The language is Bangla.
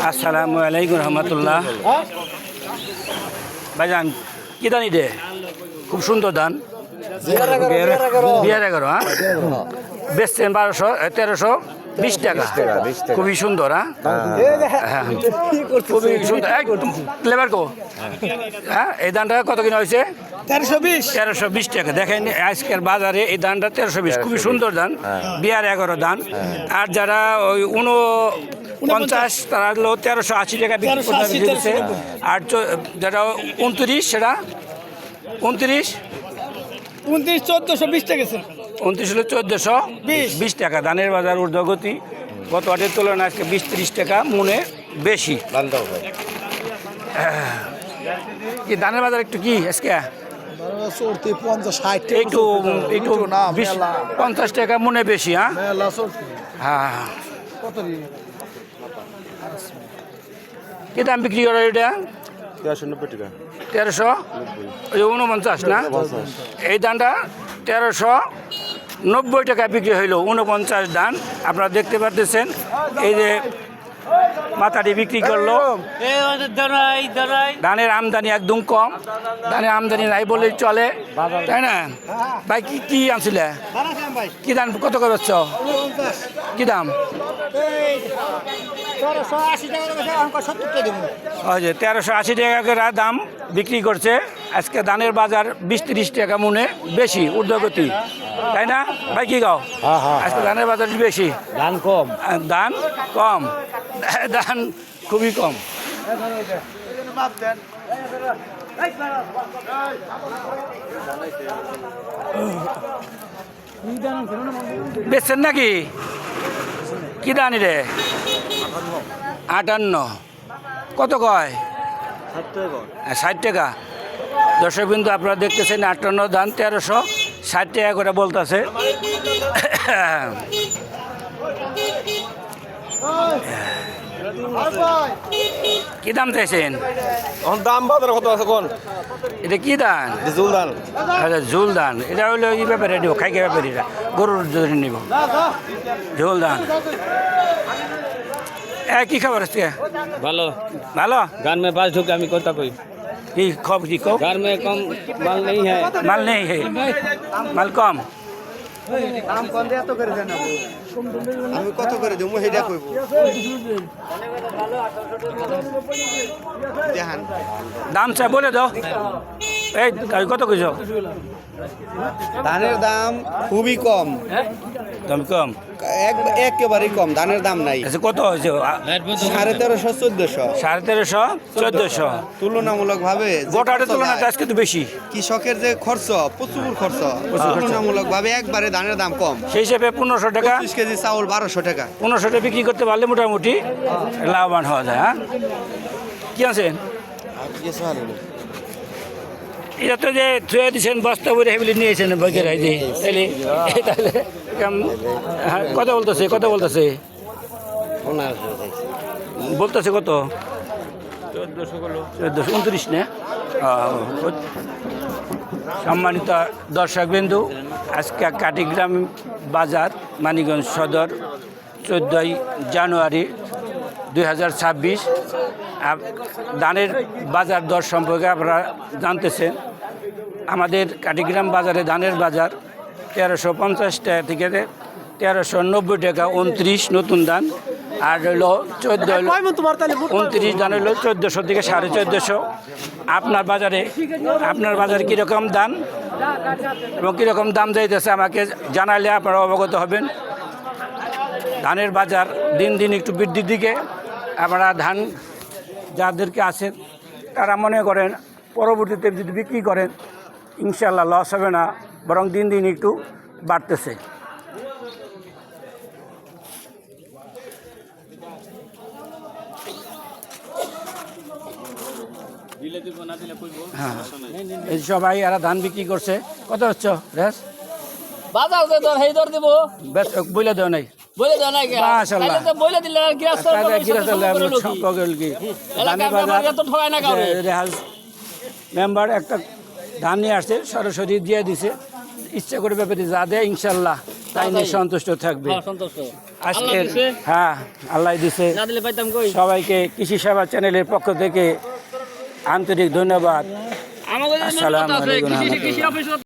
আসসালামু আলাইকুম রহমতুল্লাহ। ভাইজান কি ধান এটা? খুব সুন্দর ধান, 11 হ্যাঁ, বেচছেন 1320 টাকা। খুবই সুন্দর হ্যাঁ, খুবই সুন্দর। লেবার কো হ্যাঁ, এই ধানটা কত কিনা হয়েছে? 1320 টাকা। দেখেন আজকের বাজারে এই ধানটা 1320, খুবই সুন্দর ধান, 11 ধান। আর যারা ওই 49 তারা হলো 1380 টাকা বিক্রি করতে দিচ্ছে। আর যারা 29 সেটা 29 1420 টাকা। 29 হলো 1420 টাকা। ধানের বাজার ঊর্ধ্বগতি, গত হাটের তুলনায় আজকে 20-30 টাকা মনে বেশি। কি ধানের বাজার একটু কি আজকে একটু 50 টাকা মনে বেশি। হ্যাঁ, কি দাম বিক্রি করে এটা? 1349 না? এই ধানটা 1390 টাকা বিক্রি হইল। 49 ধান আপনারা দেখতে পাচ্ছেন। এই যে মাথাটি বিক্রি করলো। ধানের আমদানি একদম কম, ধানের আমদানি নাই বলেই চলে, তাই না ভাই? কি আনছিলে? কি দাম কত করে বেচছ? কি দাম? 1380 টাকা করে দাম বিক্রি করছে। আজকে ধানের বাজার 20-30 টাকা মনে বেশি ঊর্ধ্বগতি, তাই না ভাই? কি গাও আজকে ধানের বাজার বেশি, ধান কম, ধান কম, ধান খুবই কম। বেচছেন নাকি? কি ধান রে? 58 কত কয়? 60 টাকা। দর্শক বিন্দু আপনারা দেখতেছেন 58 ধান 1360 টাকা করে বলতেছে। কি দাম চাইছেন? দাম বাজারে কত আছে কোন? এটা কি ধান? ঝুল ধান। আচ্ছা, ঝুল ধান। এটা হইলো এই ব্যাপারে নিব, খাইকে ব্যাপারে এটা গরুর ধরে নিব ঝোল ধান। কি খবর আজকে? ভালো ভালো। गान में बात ढुक আমি কথা কই কি খবর? কি কও? घर में कम माल नहीं है। মাল নেই হে, মাল কম। আমি কত করে দেব সেটা কইব। দাম চা বলে দাও। এই কত কইছো? ধানের দাম খুবই কম, দাম কম, একেবারেই কম। ধানের দাম নাই। আচ্ছা, কত হয়েছে? 1350-1400। 1350-1400 তুলনামূলক ভাবে গোটাটের তুলনায় আজকে তো বেশি। কৃষকের যে খরচ, প্রচুর খরচ, তুলনামূলক ভাবে একবারে ধানের দাম কম। সেই হিসেবে 1500 টাকা 25 কেজি চাউল 1200 টাকা। 1500 টাকা বিক্রি করতে পারলে মোটামুটি লাভবান হওয়া যায়। হ্যাঁ, কি আছেন? এটা তো যে থুয়ে দিচ্ছেন বস্তা বলে হেবিলি নিয়েছেন বইকের আইডি, তাহলে কত বলতেছে? কত বলতেছে? বলতেছে কত? 1429 না? সম্মানিত দর্শক বিন্দু, আজকে কাটিগ্রাম বাজার, মানিকগঞ্জ সদর, 14 জানুয়ারি 2026। ধানের বাজার দর সম্পর্কে আপনারা জানতেছেন। আমাদের কাটিগ্রাম বাজারে ধানের বাজার 1350 টাকা থেকে 1390 টাকা 29 নতুন ধান। আর হইল 29 ধান হইল 1400 থেকে 1450। আপনার বাজারে কীরকম দাম এবং কীরকম দাম যাইতেছে আমাকে জানালে আপনারা অবগত হবেন। ধানের বাজার দিন দিন একটু বৃদ্ধির দিকে। আপনারা ধান যাদেরকে আছেন তারা মনে করেন পরবর্তীতে যদি বিক্রি করেন ইনশাল্লাহ লস হবে না, বরং দিন দিন একটু বাড়তেছে। হ্যাঁ, এই সবাই এরা ধান বিক্রি করছে। কত হচ্ছে রেস? বাজার যে দর সেই দর দিব। বেশ বইলে দেওয়া নাই, বলে দাও না কি? মাশাআল্লাহ। তাহলে তো বলে দিলে আর কি আসলে মেম্বার একটা ধান নিয়ে আসছে, সরাসরি দিয়ে দিছে। ইচ্ছা করে ব্যাপারে যা দেয় ইনশাল্লাহ তাই নিয়ে সন্তুষ্ট থাকবে। আজকে দিছে? হ্যাঁ আল্লাহ দিছে না দিলে পাইতাম কই সবাইকে কৃষি সেবা চ্যানেলের পক্ষ থেকে আন্তরিক ধন্যবাদ আমাদের আসসালামু আলাইকুম কৃষি রহমতুল্লাহ। অফিস